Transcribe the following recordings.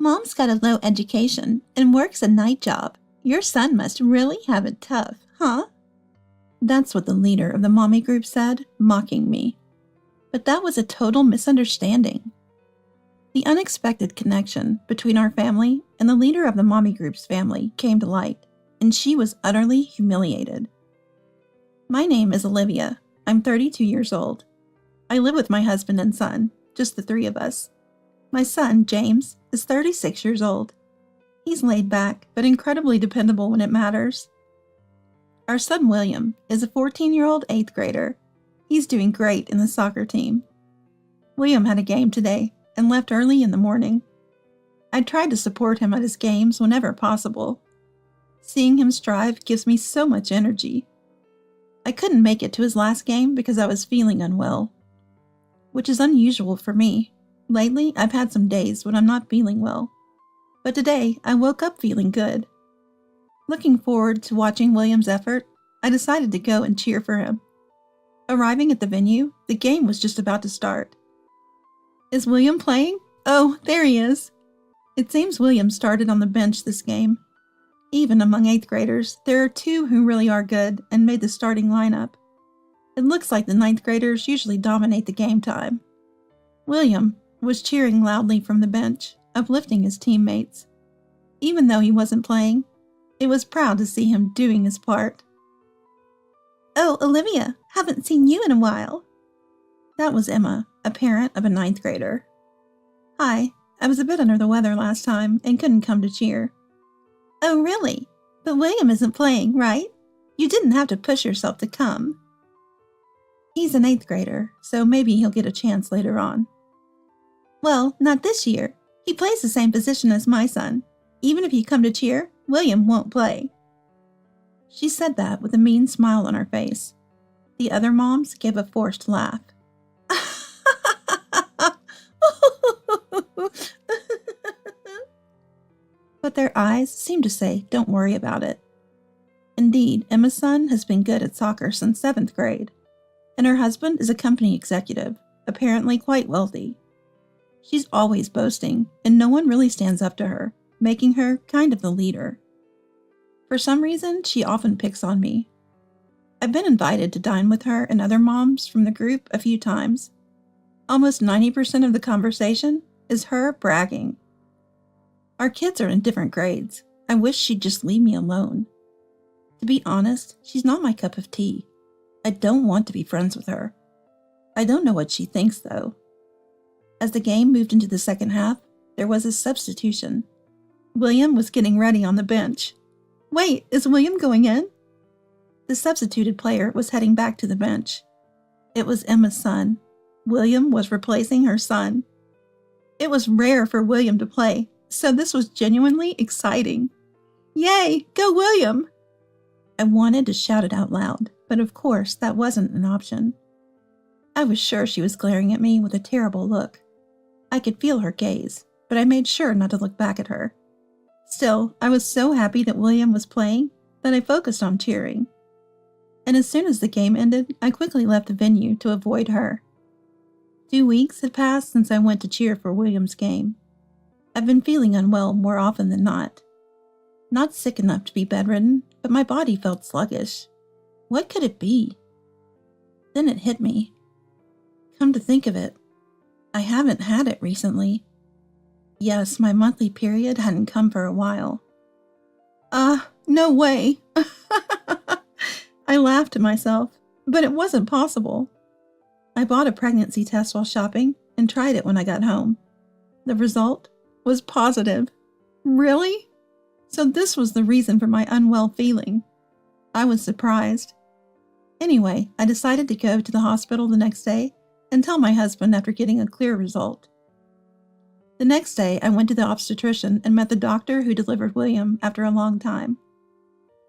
Mom's got a low education and works a night job. Your son must really have it tough, huh? That's what the leader of the mommy group said, mocking me. But that was a total misunderstanding. The unexpected connection between our family and the leader of the mommy group's family came to light, and she was utterly humiliated. My name is Olivia. I'm 32 years old. I live with my husband and son, just the three of us. My son, James, is 36 years old. He's laid back, but incredibly dependable when it matters. Our son, William, is a 14-year-old 8th grader. He's doing great in the soccer team. William had a game today and left early in the morning. I tried to support him at his games whenever possible. Seeing him strive gives me so much energy. I couldn't make it to his last game because I was feeling unwell, which is unusual for me. Lately, I've had some days when I'm not feeling well, but today I woke up feeling good. Looking forward to watching William's effort, I decided to go and cheer for him. Arriving at the venue, the game was just about to start. Is William playing? Oh, there he is. It seems William started on the bench this game. Even among 8th graders, there are 2 who really are good and made the starting lineup. It looks like the 9th graders usually dominate the game time. William was cheering loudly from the bench, uplifting his teammates. Even though he wasn't playing, it was proud to see him doing his part. Oh, Olivia, haven't seen you in a while. That was Emma, a parent of a 9th grader. Hi, I was a bit under the weather last time and couldn't come to cheer. Oh, really? But William isn't playing, right? You didn't have to push yourself to come. He's an 8th grader, so maybe he'll get a chance later on. Well, not this year. He plays the same position as my son. Even if you come to cheer, William won't play. She said that with a mean smile on her face. The other moms gave a forced laugh. But their eyes seemed to say, don't worry about it. Indeed, Emma's son has been good at soccer since 7th grade, and her husband is a company executive, apparently quite wealthy. She's always boasting, and no one really stands up to her, making her kind of the leader. For some reason, she often picks on me. I've been invited to dine with her and other moms from the group a few times. Almost 90% of the conversation is her bragging. Our kids are in different grades. I wish she'd just leave me alone. To be honest, she's not my cup of tea. I don't want to be friends with her. I don't know what she thinks, though. As the game moved into the second half, there was a substitution. William was getting ready on the bench. Wait, is William going in? The substituted player was heading back to the bench. It was Emma's son. William was replacing her son. It was rare for William to play, so this was genuinely exciting. Yay, go William! I wanted to shout it out loud, but of course that wasn't an option. I was sure she was glaring at me with a terrible look. I could feel her gaze, but I made sure not to look back at her. Still, I was so happy that William was playing that I focused on cheering. And as soon as the game ended, I quickly left the venue to avoid her. 2 weeks had passed since I went to cheer for William's game. I've been feeling unwell more often than not. Not sick enough to be bedridden, but my body felt sluggish. What could it be? Then it hit me. Come to think of it, I haven't had it recently. Yes, my monthly period hadn't come for a while. No way. I laughed to myself, but it wasn't possible. I bought a pregnancy test while shopping and tried it when I got home. The result was positive. Really? So this was the reason for my unwell feeling. I was surprised. Anyway, I decided to go to the hospital the next day and tell my husband after getting a clear result. The next day, I went to the obstetrician and met the doctor who delivered William after a long time.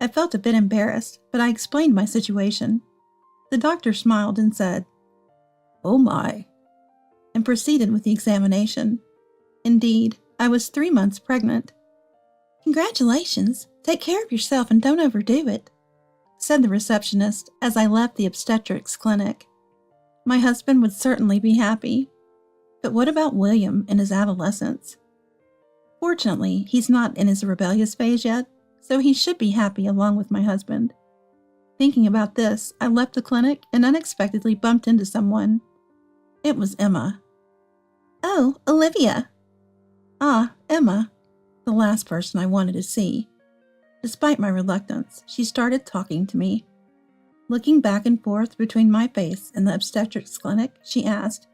I felt a bit embarrassed, but I explained my situation. The doctor smiled and said, "Oh my," and proceeded with the examination. Indeed, I was 3 months pregnant. "Congratulations. Take care of yourself and don't overdo it," said the receptionist as I left the obstetrics clinic. My husband would certainly be happy. But what about William in his adolescence? Fortunately, he's not in his rebellious phase yet, so he should be happy along with my husband. Thinking about this, I left the clinic and unexpectedly bumped into someone. It was Emma. "Oh, Olivia." "Ah, Emma," the last person I wanted to see. Despite my reluctance, she started talking to me. Looking back and forth between my face and the obstetrics clinic, she asked,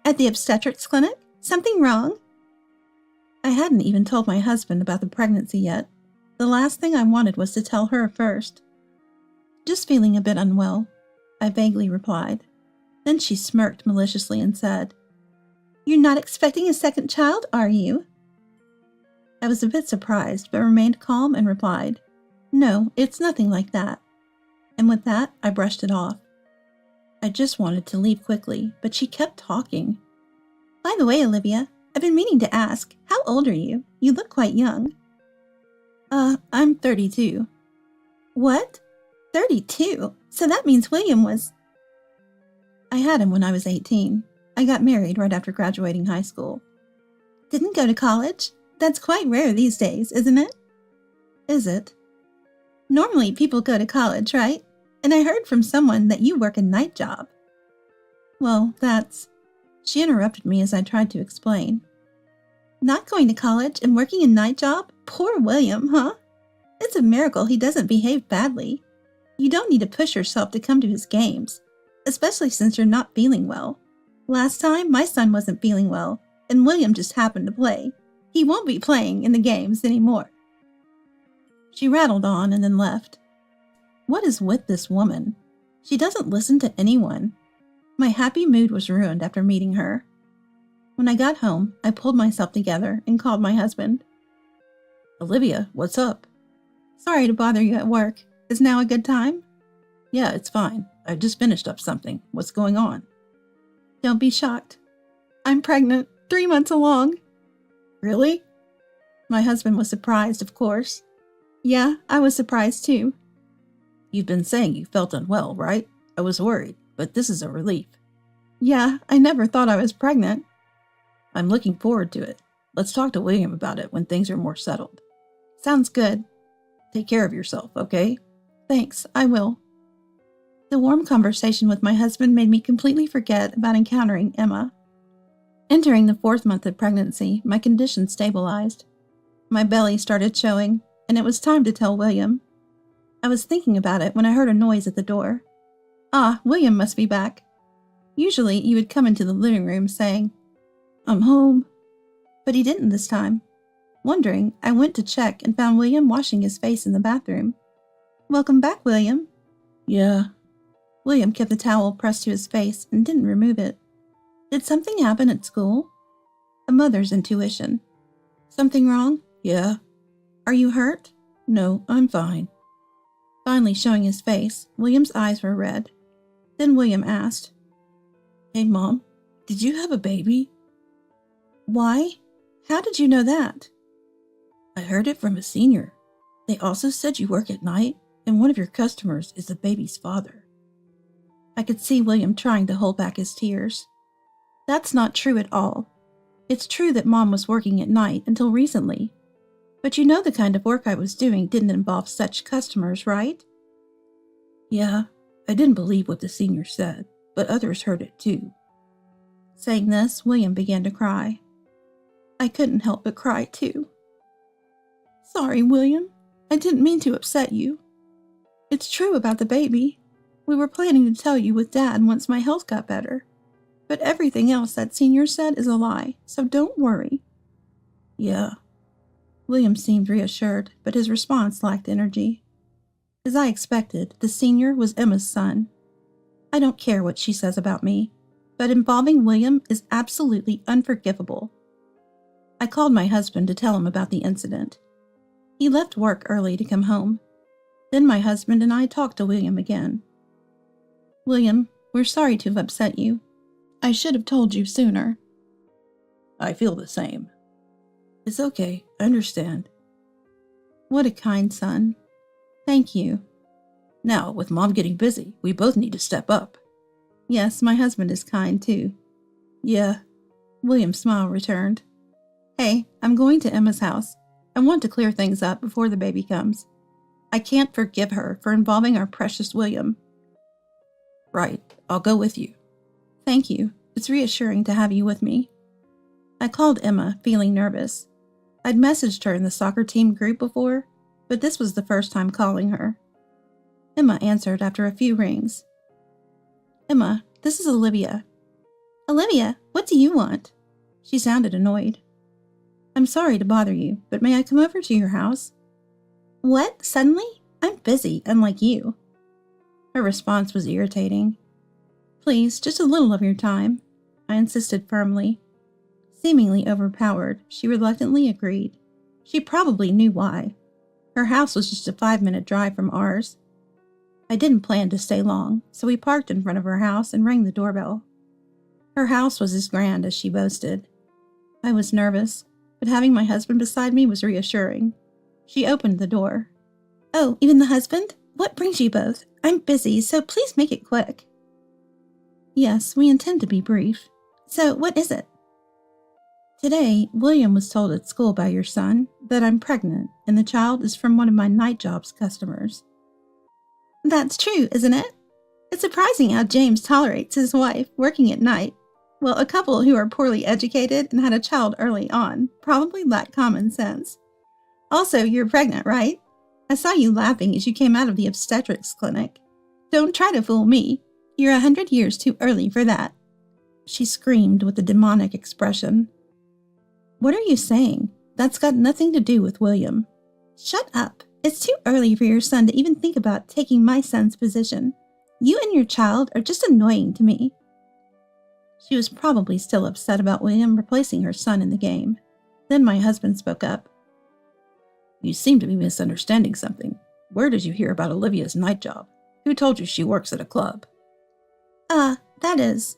"At the obstetrics clinic? Something wrong?" I hadn't even told my husband about the pregnancy yet. The last thing I wanted was to tell her first. "Just feeling a bit unwell," I vaguely replied. Then she smirked maliciously and said, "You're not expecting a second child, are you?" I was a bit surprised, but remained calm and replied, "No, it's nothing like that." And with that, I brushed it off. I just wanted to leave quickly, but she kept talking. "By the way, Olivia, I've been meaning to ask, how old are you? You look quite young." I'm 32. "What? 32? So that means William was—" "I had him when I was 18. I got married right after graduating high school." "Didn't go to college? That's quite rare these days, isn't it?" "Is it?" "Normally people go to college, right? And I heard from someone that you work a night job." "Well, that's—" She interrupted me as I tried to explain. "Not going to college and working a night job? Poor William, huh? It's a miracle he doesn't behave badly. You don't need to push yourself to come to his games, especially since you're not feeling well. Last time, my son wasn't feeling well, and William just happened to play. He won't be playing in the games anymore." She rattled on and then left. What is with this woman? She doesn't listen to anyone. My happy mood was ruined after meeting her. When I got home, I pulled myself together and called my husband. "Olivia, what's up?" "Sorry to bother you at work. Is now a good time?" "Yeah, it's fine. I just finished up something. What's going on?" "Don't be shocked. I'm pregnant, 3 months along." "Really?" My husband was surprised, of course. Yeah, I was surprised too. "You've been saying you felt unwell, right? I was worried, but this is a relief." "Yeah, I never thought I was pregnant." "I'm looking forward to it. Let's talk to William about it when things are more settled." "Sounds good." Take care of yourself, okay?" "Thanks, I will." The warm conversation with my husband made me completely forget about encountering Emma. Entering the 4th month of pregnancy, my condition stabilized. My belly started showing, and it was time to tell William. I was thinking about it when I heard a noise at the door. Ah, William must be back. Usually he would come into the living room saying, "I'm home," but he didn't this time. Wondering, I went to check and found William washing his face in the bathroom. "Welcome back, William." "Yeah." William kept the towel pressed to his face and didn't remove it. Did something happen at school? A mother's intuition. Something wrong? "Yeah." Are you hurt? "No, I'm fine." Finally showing his face, William's eyes were red. Then William asked, "Hey, Mom, did you have a baby?" "Why? How did you know that?" "I heard it from a senior. They also said you work at night, and one of your customers is the baby's father." I could see William trying to hold back his tears. "That's not true at all. It's true that Mom was working at night until recently. But you know the kind of work I was doing didn't involve such customers, right?" "Yeah, I didn't believe what the senior said, but others heard it too." Saying this, William began to cry. I couldn't help but cry too. "Sorry, William. I didn't mean to upset you. It's true about the baby. We were planning to tell you with Dad once my health got better. But everything else that senior said is a lie, so don't worry." "Yeah." William seemed reassured, but his response lacked energy. As I expected, the senior was Emma's son. I don't care what she says about me, but involving William is absolutely unforgivable. I called my husband to tell him about the incident. He left work early to come home. Then my husband and I talked to William again. "William, we're sorry to have upset you. I should have told you sooner." "I feel the same." "It's okay, I understand." What a kind son. Thank you. "Now, with Mom getting busy, we both need to step up." Yes, my husband is kind too. "Yeah." William's smile returned. Hey, I'm going to Emma's house. I want to clear things up before the baby comes. I can't forgive her for involving our precious William. Right, I'll go with you. Thank you. It's reassuring to have you with me. I called Emma, feeling nervous. I'd messaged her in the soccer team group before, but this was the first time calling her. Emma answered after a few rings. Emma, this is Olivia. Olivia, what do you want? She sounded annoyed. I'm sorry to bother you, but may I come over to your house? What? Suddenly? I'm busy, unlike you. Her response was irritating. Please, just a little of your time, I insisted firmly. Seemingly overpowered, she reluctantly agreed. She probably knew why. Her house was just a 5-minute drive from ours. I didn't plan to stay long, so we parked in front of her house and rang the doorbell. Her house was as grand as she boasted. I was nervous, but having my husband beside me was reassuring. She opened the door. Oh, even the husband? What brings you both? I'm busy, so please make it quick. Yes, we intend to be brief. So, what is it? Today, William was told at school by your son that I'm pregnant and the child is from one of my night jobs customers. That's true, isn't it? It's surprising how James tolerates his wife working at night. Well, a couple who are poorly educated and had a child early on probably lack common sense. Also, you're pregnant, right? I saw you laughing as you came out of the obstetrics clinic. Don't try to fool me. You're 100 years too early for that. She screamed with a demonic expression. What are you saying? That's got nothing to do with William. Shut up. It's too early for your son to even think about taking my son's position. You and your child are just annoying to me. She was probably still upset about William replacing her son in the game. Then my husband spoke up. You seem to be misunderstanding something. Where did you hear about Olivia's night job? Who told you she works at a club? That is.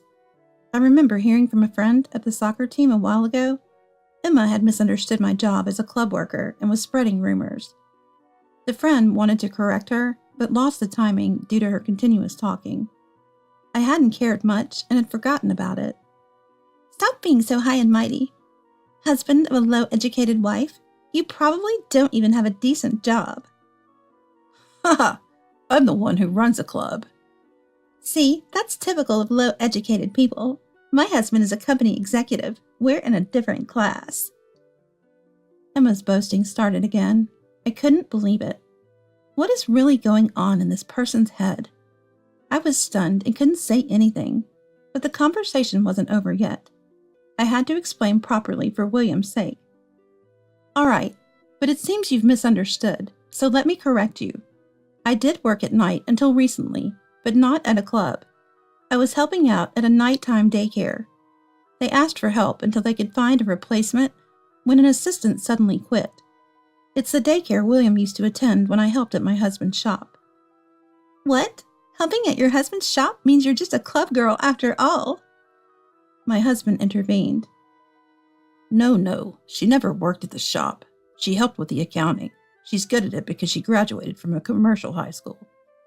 I remember hearing from a friend at the soccer team a while ago. Emma had misunderstood my job as a club worker and was spreading rumors. The friend wanted to correct her, but lost the timing due to her continuous talking. I hadn't cared much and had forgotten about it. Stop being so high and mighty. Husband of a low-educated wife, you probably don't even have a decent job. Haha, I'm the one who runs a club. See, that's typical of low-educated people. My husband is a company executive. We're in a different class. Emma's boasting started again. I couldn't believe it. What is really going on in this person's head? I was stunned and couldn't say anything, but the conversation wasn't over yet. I had to explain properly for William's sake. All right, but it seems you've misunderstood, so let me correct you. I did work at night until recently, but not at a club. I was helping out at a nighttime daycare. They asked for help until they could find a replacement when an assistant suddenly quit. It's the daycare William used to attend when I helped at my husband's shop. What? Helping at your husband's shop means you're just a club girl after all. My husband intervened. No, she never worked at the shop. She helped with the accounting. She's good at it because she graduated from a commercial high school.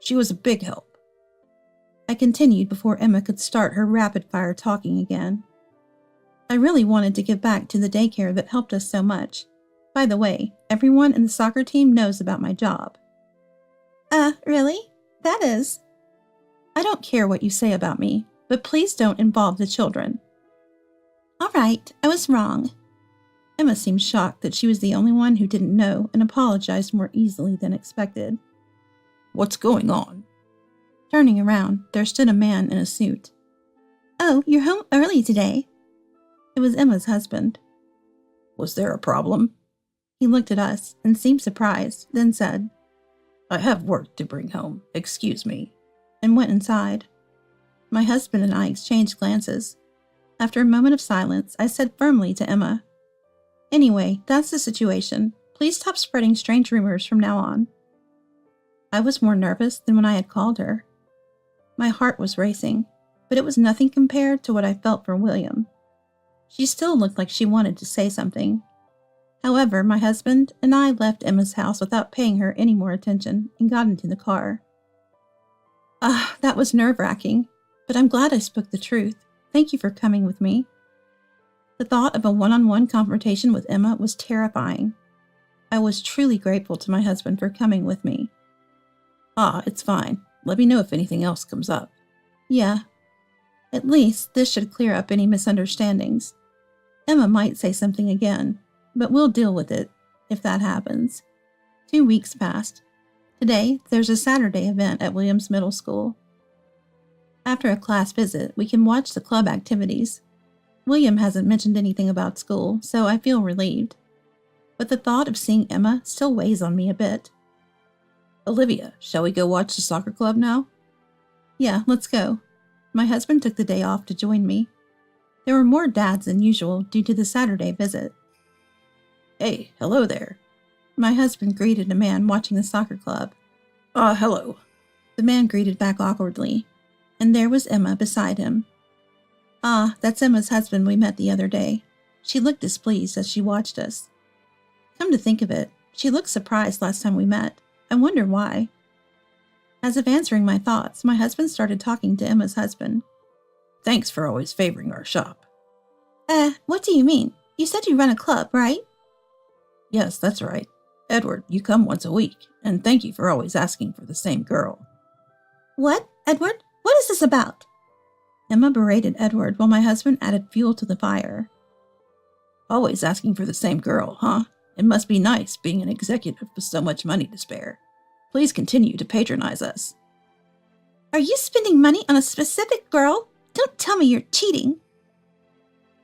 She was a big help. I continued before Emma could start her rapid-fire talking again. I really wanted to give back to the daycare that helped us so much. By the way, everyone in the soccer team knows about my job. Really? That is. I don't care what you say about me, but please don't involve the children. All right, I was wrong. Emma seemed shocked that she was the only one who didn't know and apologized more easily than expected. What's going on? Turning around, there stood a man in a suit. Oh, you're home early today. It was Emma's husband. Was there a problem? He looked at us and seemed surprised, then said, I have work to bring home. Excuse me. And went inside. My husband and I exchanged glances. After a moment of silence, I said firmly to Emma, Anyway, that's the situation. Please stop spreading strange rumors from now on. I was more nervous than when I had called her. My heart was racing, but it was nothing compared to what I felt for William. She still looked like she wanted to say something. However, my husband and I left Emma's house without paying her any more attention and got into the car. That was nerve-wracking, but I'm glad I spoke the truth. Thank you for coming with me. The thought of a one-on-one confrontation with Emma was terrifying. I was truly grateful to my husband for coming with me. Ah, it's fine. Let me know if anything else comes up. Yeah. At least this should clear up any misunderstandings. Emma might say something again, but we'll deal with it if that happens. 2 weeks passed. Today, there's a Saturday event at Williams Middle School. After a class visit, we can watch the club activities. William hasn't mentioned anything about school, so I feel relieved. But the thought of seeing Emma still weighs on me a bit. Olivia, shall we go watch the soccer club now? Yeah, let's go. My husband took the day off to join me. There were more dads than usual due to the Saturday visit. Hey, hello there. My husband greeted a man watching the soccer club. Hello. The man greeted back awkwardly, and there was Emma beside him. That's Emma's husband we met the other day. She looked displeased as she watched us. Come to think of it, she looked surprised last time we met. I wonder why. As if answering my thoughts, my husband started talking to Emma's husband. Thanks for always favoring our shop. What do you mean? You said you run a club, right? Yes, that's right. Edward, you come once a week, and thank you for always asking for the same girl. What, Edward? What is this about? Emma berated Edward while my husband added fuel to the fire. Always asking for the same girl, huh? It must be nice being an executive with so much money to spare. Please continue to patronize us. Are you spending money on a specific girl? Don't tell me you're cheating.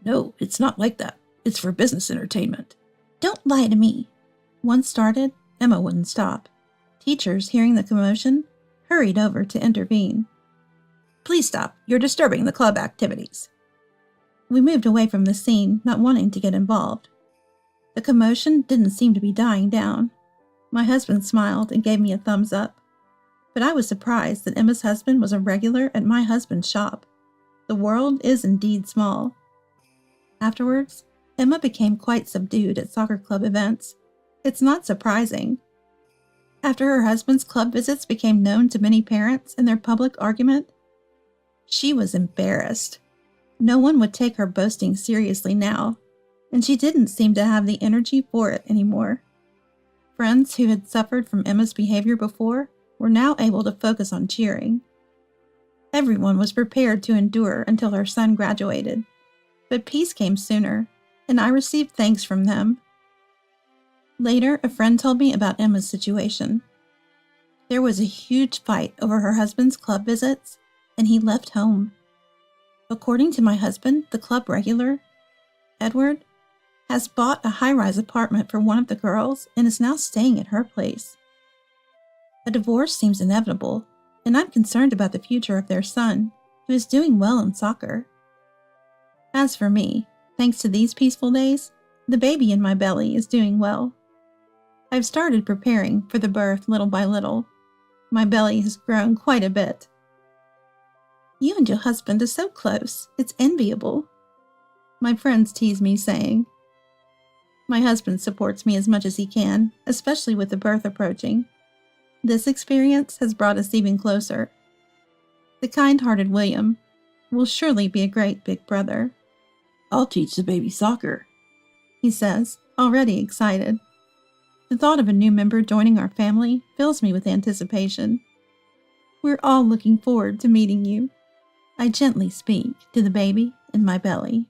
No, it's not like that. It's for business entertainment. Don't lie to me. Once started, Emma wouldn't stop. Teachers, hearing the commotion, hurried over to intervene. Please stop. You're disturbing the club activities. We moved away from the scene, not wanting to get involved. The commotion didn't seem to be dying down. My husband smiled and gave me a thumbs up. But I was surprised that Emma's husband was a regular at my husband's shop. The world is indeed small. Afterwards, Emma became quite subdued at soccer club events. It's not surprising. After her husband's club visits became known to many parents in their public argument, she was embarrassed. No one would take her boasting seriously now, and she didn't seem to have the energy for it anymore. Friends who had suffered from Emma's behavior before were now able to focus on cheering. Everyone was prepared to endure until her son graduated, but peace came sooner, and I received thanks from them. Later, a friend told me about Emma's situation. There was a huge fight over her husband's club visits, and he left home. According to my husband, the club regular, Edward, has bought a high-rise apartment for one of the girls and is now staying at her place. A divorce seems inevitable, and I'm concerned about the future of their son, who is doing well in soccer. As for me, thanks to these peaceful days, the baby in my belly is doing well. I've started preparing for the birth little by little. My belly has grown quite a bit. You and your husband are so close, it's enviable. My friends tease me, saying. My husband supports me as much as he can, especially with the birth approaching. This experience has brought us even closer. The kind-hearted William will surely be a great big brother. I'll teach the baby soccer, he says, already excited. The thought of a new member joining our family fills me with anticipation. We're all looking forward to meeting you. I gently speak to the baby in my belly.